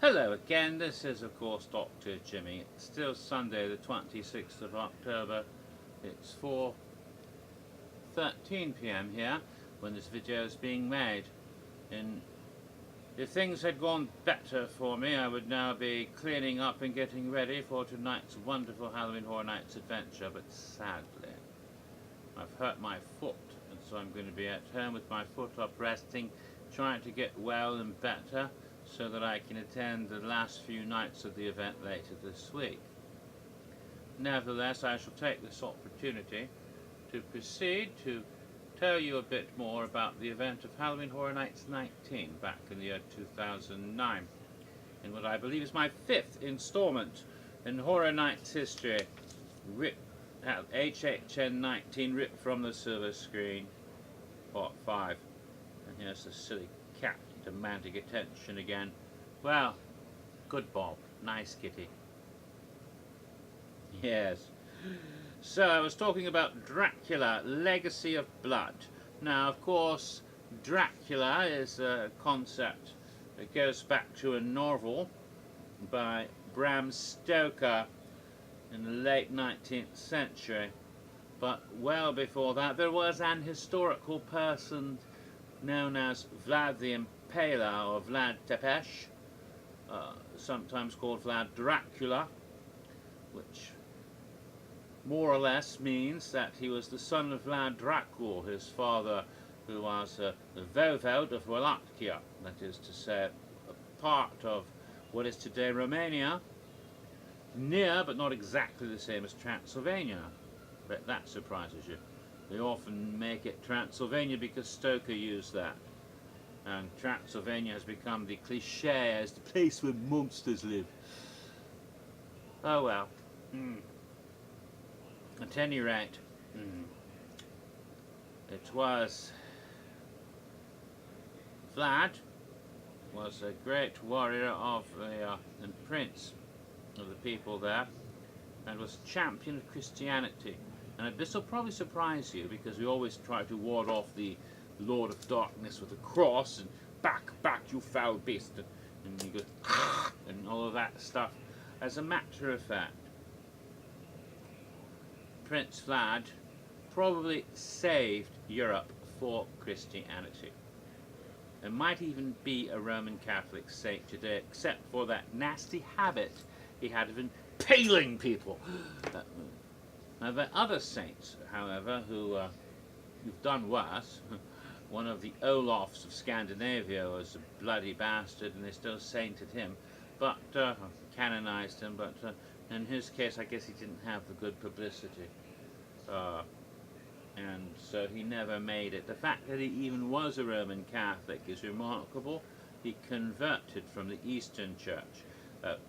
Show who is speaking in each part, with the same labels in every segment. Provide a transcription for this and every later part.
Speaker 1: Hello again, this is of course Dr. Jimmy. It's still Sunday the 26th of October. It's 4:13 p.m. here when this video is being made. And if things had gone better for me, I would now be cleaning up and getting ready for tonight's wonderful Halloween Horror Nights adventure, but sadly I've hurt my foot, and so I'm going to be at home with my foot up resting, trying to get well and better so that I can attend the last few nights of the event later this week. Nevertheless, I shall take this opportunity to proceed to tell you a bit more about the event of Halloween Horror Nights 19 back in the year 2009, in what I believe is my 5th installment in Horror Nights history. HHN 19 ripped from the silver screen, part 5. And here's the silly cat demanding attention again. Well, good Bob, nice kitty. Yes. So I was talking about Dracula, Legacy of Blood. Now, of course, Dracula is a concept that goes back to a novel by Bram Stoker in the late 19th century. But well before that, there was an historical person known as Vlad the Impaler, or Vlad Tepes, sometimes called Vlad Dracula, which more or less means that he was the son of Vlad Dracul, his father, who was the Voivode of Wallachia, that is to say, a part of what is today Romania, near but not exactly the same as Transylvania. But that surprises you. They often make it Transylvania because Stoker used that. And Transylvania has become the cliché as the place where monsters live. Oh well. At any rate, it was Vlad was a great warrior of and prince of the people there, and was champion of Christianity. And this will probably surprise you, because we always try to ward off the Lord of Darkness with a cross, and back, you foul beast, and you go, and all of that stuff. As a matter of fact, Prince Vlad probably saved Europe for Christianity. It might even be a Roman Catholic saint today, except for that nasty habit he had of impaling people. Now, there are other saints, however, who've done worse. One of the Olafs of Scandinavia was a bloody bastard, and they still sainted him, but canonized him. But in his case, I guess he didn't have the good publicity, and so he never made it. The fact that he even was a Roman Catholic is remarkable. He converted from the Eastern Church.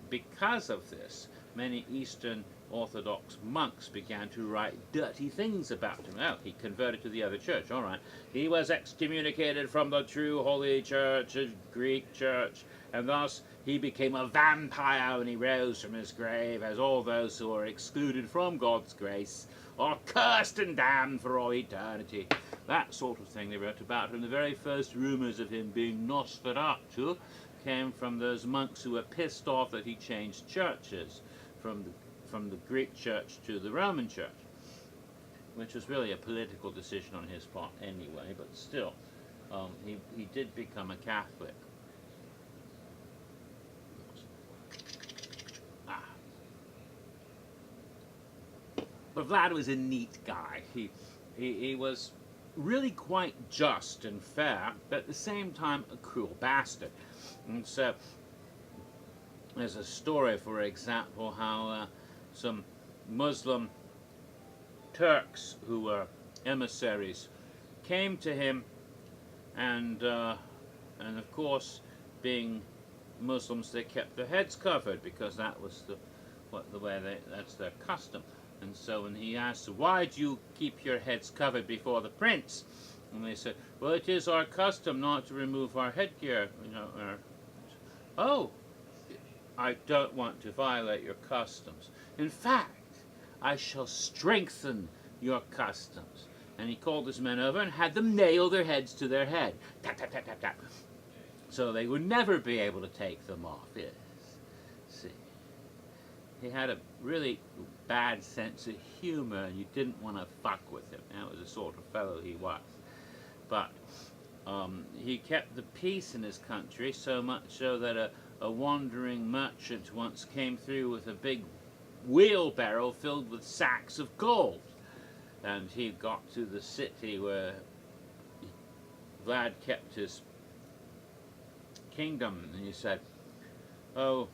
Speaker 1: Because of this, many Eastern Orthodox monks began to write dirty things about him. Well, he converted to the other church, all right. He was excommunicated from the true Holy Church, the Greek Church, and thus he became a vampire when he rose from his grave, as all those who are excluded from God's grace are cursed and damned for all eternity. That sort of thing they wrote about him. The very first rumours of him being Nosferatu came from those monks who were pissed off that he changed churches from the Greek Church to the Roman Church, which was really a political decision on his part anyway, but still, he did become a Catholic. But Vlad was a neat guy. He was really quite just and fair, but at the same time a cruel bastard. And so there's a story, for example, how some Muslim Turks who were emissaries came to him, and of course, being Muslims, they kept their heads covered because that was that's their custom. And so when he asked, "Why do you keep your heads covered before the prince?" And they said, "Well, it is our custom not to remove our headgear." Oh, I don't want to violate your customs. In fact, I shall strengthen your customs. And he called his men over and had them nail their heads to their head. Tap, tap, tap, tap, tap. so they would never be able to take them off. Yes. See, he had a really bad sense of humor, and you didn't want to fuck with him. That was the sort of fellow he was. But he kept the peace in his country, so much so that a wandering merchant once came through with a big wheelbarrow filled with sacks of gold. And he got to the city where Vlad kept his kingdom, and he said, "Oh,"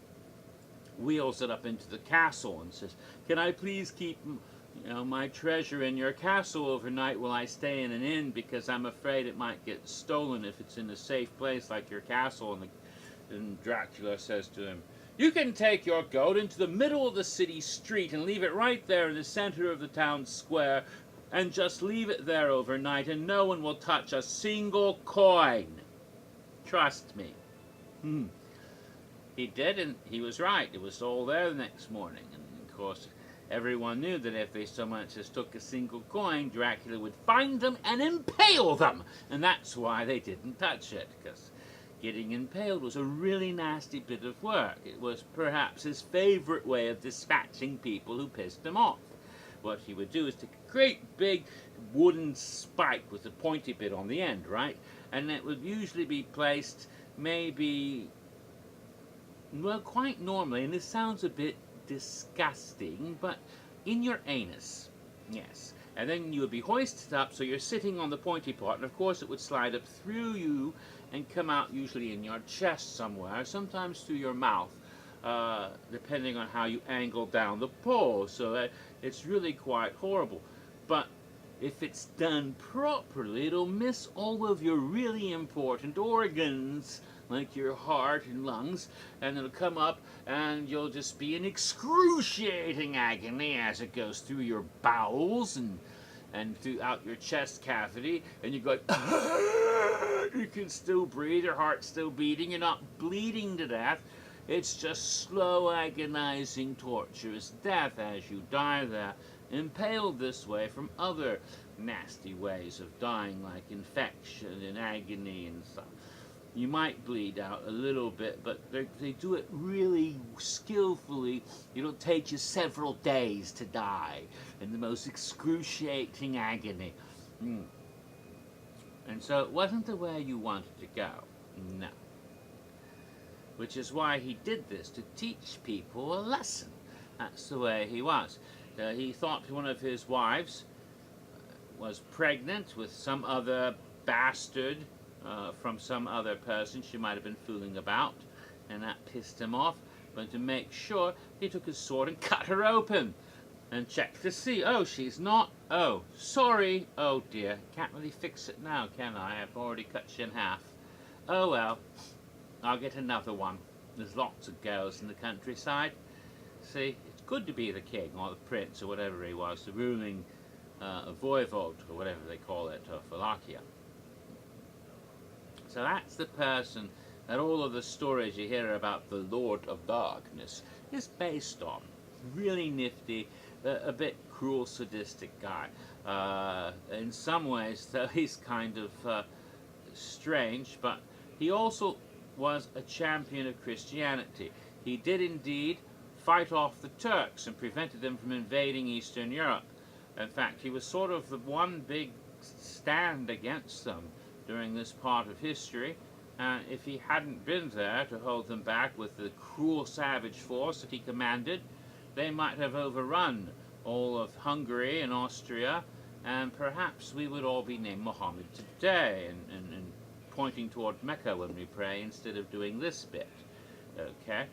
Speaker 1: wheels it up into the castle and says, "Can I please keep my treasure in your castle overnight while I stay in an inn, because I'm afraid it might get stolen if it's in a safe place like your castle." And Dracula says to him, "You can take your gold into the middle of the city street and leave it right there in the center of the town square, and just leave it there overnight, and no one will touch a single coin. Trust me." He did, and he was right. It was all there the next morning. And of course, everyone knew that if they so much as took a single coin, Dracula would find them and impale them. And that's why they didn't touch it, because getting impaled was a really nasty bit of work. It was perhaps his favorite way of dispatching people who pissed him off. What he would do is take a great big wooden spike with a pointy bit on the end, right? And it would usually be placed maybe, well, quite normally, and this sounds a bit disgusting, but in your anus, yes. And then you would be hoisted up, so you're sitting on the pointy part, and of course it would slide up through you and come out usually in your chest somewhere, sometimes through your mouth, depending on how you angle down the pole. So it's really quite horrible. But if it's done properly, it'll miss all of your really important organs, like your heart and lungs, and it'll come up and you'll just be in excruciating agony as it goes through your bowels and throughout your chest cavity, and you go, you can still breathe, your heart's still beating, you're not bleeding to death. It's just slow, agonizing, torturous death as you die there, impaled this way from other nasty ways of dying, like infection and agony and stuff. You might bleed out a little bit, but they do it really skillfully. It'll take you several days to die in the most excruciating agony. And so it wasn't the way you wanted to go. No. Which is why he did this, to teach people a lesson. That's the way he was. He thought one of his wives was pregnant with some other bastard from some other person she might have been fooling about, and that pissed him off. But to make sure, he took his sword and cut her open and checked to see. Oh, she's not. Oh, sorry. Oh dear, can't really fix it now, can I? I've already cut you in half. Oh well, I'll get another one. There's lots of girls in the countryside. See, it's good to be the king or the prince or whatever he was, the ruling voivode or whatever they call it, of Wallachia. So that's the person that all of the stories you hear about the Lord of Darkness is based on. Really nifty, a bit cruel, sadistic guy. In some ways, though, he's kind of strange, but he also was a champion of Christianity. He did indeed fight off the Turks and prevented them from invading Eastern Europe. In fact, he was sort of the one big stand against them during this part of history. If he hadn't been there to hold them back with the cruel, savage force that he commanded, they might have overrun all of Hungary and Austria, and perhaps we would all be named Muhammad today and pointing toward Mecca when we pray instead of doing this bit. Okay?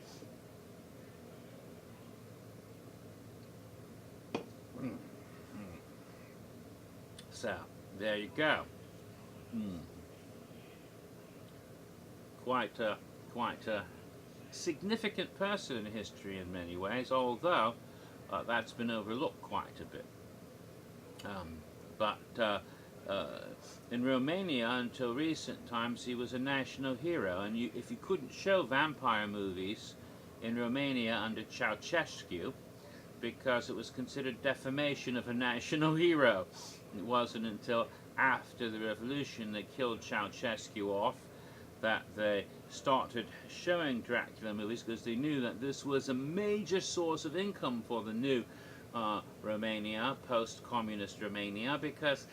Speaker 1: So, there you go. Quite a significant person in history in many ways, although that's been overlooked quite a bit. But in Romania, until recent times, he was a national hero, and if you couldn't show vampire movies in Romania under Ceausescu, because it was considered defamation of a national hero. It wasn't until after the revolution they killed Ceausescu off that they started showing Dracula movies because they knew that this was a major source of income for the new Romania, post-communist Romania, because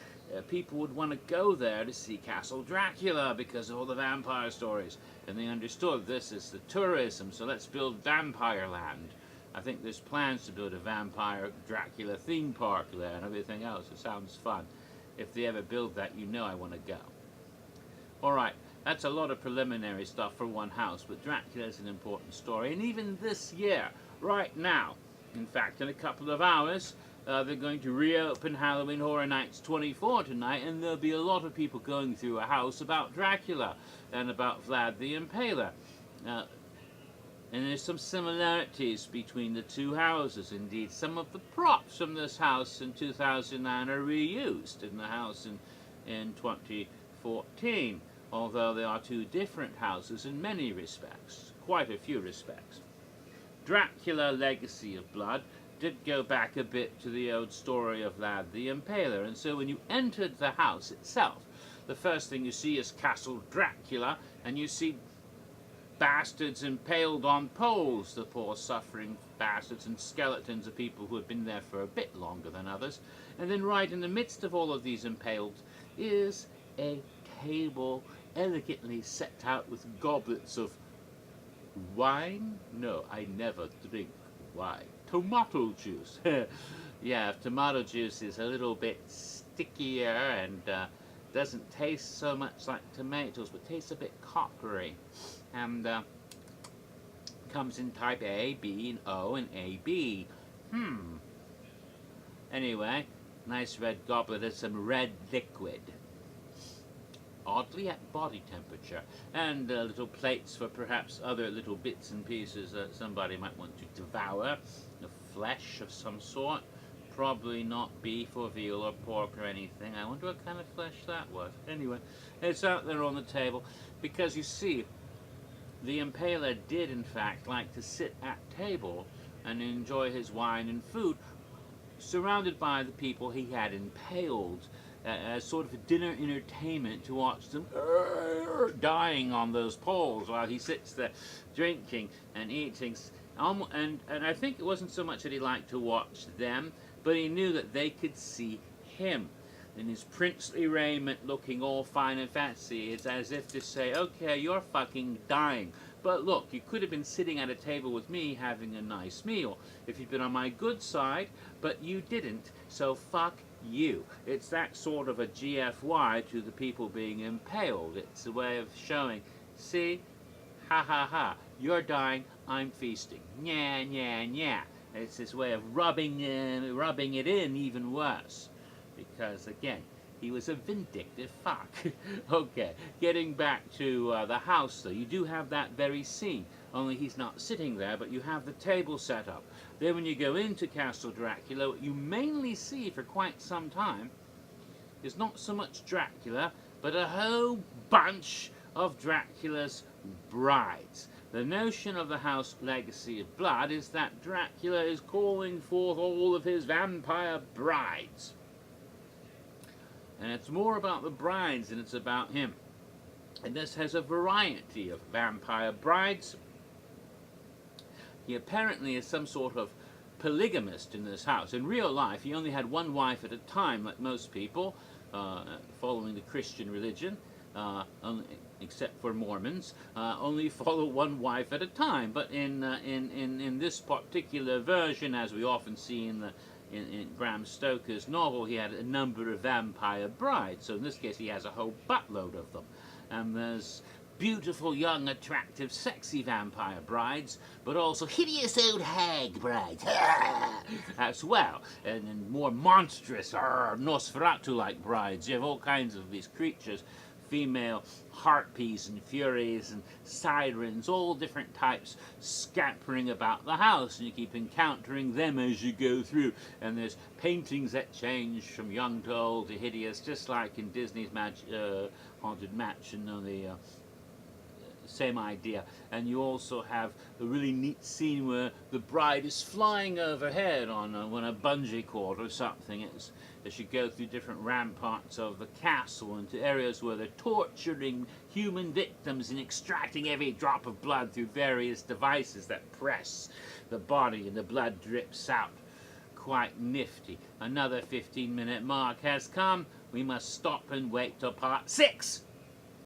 Speaker 1: people would want to go there to see Castle Dracula because of all the vampire stories. And they understood this is the tourism, so let's build Vampire Land. I think there's plans to build a vampire Dracula theme park there and everything else. It sounds fun. If they ever build that, you know I want to go. Alright, that's a lot of preliminary stuff for one house, but Dracula is an important story. And even this year, right now, in fact, in a couple of hours, they're going to reopen Halloween Horror Nights 24 tonight, and there'll be a lot of people going through a house about Dracula and about Vlad the Impaler. And there's some similarities between the two houses. Indeed, some of the props from this house in 2009 are reused in the house in 2014, although they are two different houses in many respects, quite a few respects. Dracula Legacy of Blood did go back a bit to the old story of Vlad the Impaler, and so when you entered the house itself, the first thing you see is Castle Dracula, and you see bastards impaled on poles, the poor suffering bastards, and skeletons of people who had been there for a bit longer than others. And then right in the midst of all of these impaled is a table elegantly set out with goblets of wine? No, I never drink wine. Tomato juice. Yeah, tomato juice is a little bit stickier and doesn't taste so much like tomatoes, but tastes a bit coppery. And comes in type A, B, and O, and AB. Anyway, nice red goblet of some red liquid. Oddly at body temperature, and little plates for perhaps other little bits and pieces that somebody might want to devour. The flesh of some sort, probably not beef or veal or pork or anything. I wonder what kind of flesh that was. Anyway, it's out there on the table, because you see, the Impaler did in fact like to sit at table and enjoy his wine and food, surrounded by the people he had impaled, as sort of a dinner entertainment to watch them dying on those poles while he sits there drinking and eating. And I think it wasn't so much that he liked to watch them, but he knew that they could see him in his princely raiment, looking all fine and fancy. It's as if to say, okay, you're fucking dying, but look, you could have been sitting at a table with me having a nice meal if you'd been on my good side, but you didn't, so fuck you. It's that sort of a GFY to the people being impaled. It's a way of showing, see, ha ha ha, you're dying, I'm feasting. Nya, nya, nya. It's this way of rubbing it in even worse. Because, again, he was a vindictive fuck. Okay, getting back to the house, though, you do have that very scene. Only he's not sitting there, but you have the table set up. Then when you go into Castle Dracula, what you mainly see for quite some time is not so much Dracula, but a whole bunch of Dracula's brides. The notion of the house Legacy of Blood is that Dracula is calling forth all of his vampire brides. And it's more about the brides than it's about him. And this has a variety of vampire brides. He apparently is some sort of polygamist in this house. In real life, he only had one wife at a time, like most people, following the Christian religion, except for Mormons, only follow one wife at a time. But in this particular version, as we often see in Bram Stoker's novel, he had a number of vampire brides. So in this case, he has a whole buttload of them. And there's beautiful, young, attractive, sexy vampire brides, but also hideous old hag brides as well, and more monstrous, Nosferatu-like brides. You have all kinds of these creatures, female harpies and furies and sirens, all different types, scampering about the house, and you keep encountering them as you go through. And there's paintings that change from young to old to hideous, just like in Disney's Haunted Mansion, same idea. And you also have a really neat scene where the bride is flying overhead on a bungee cord or something. As you go through different ramparts of the castle into areas where they're torturing human victims and extracting every drop of blood through various devices that press the body, and the blood drips out. Quite nifty. Another 15-minute mark has come. We must stop and wait till part 6.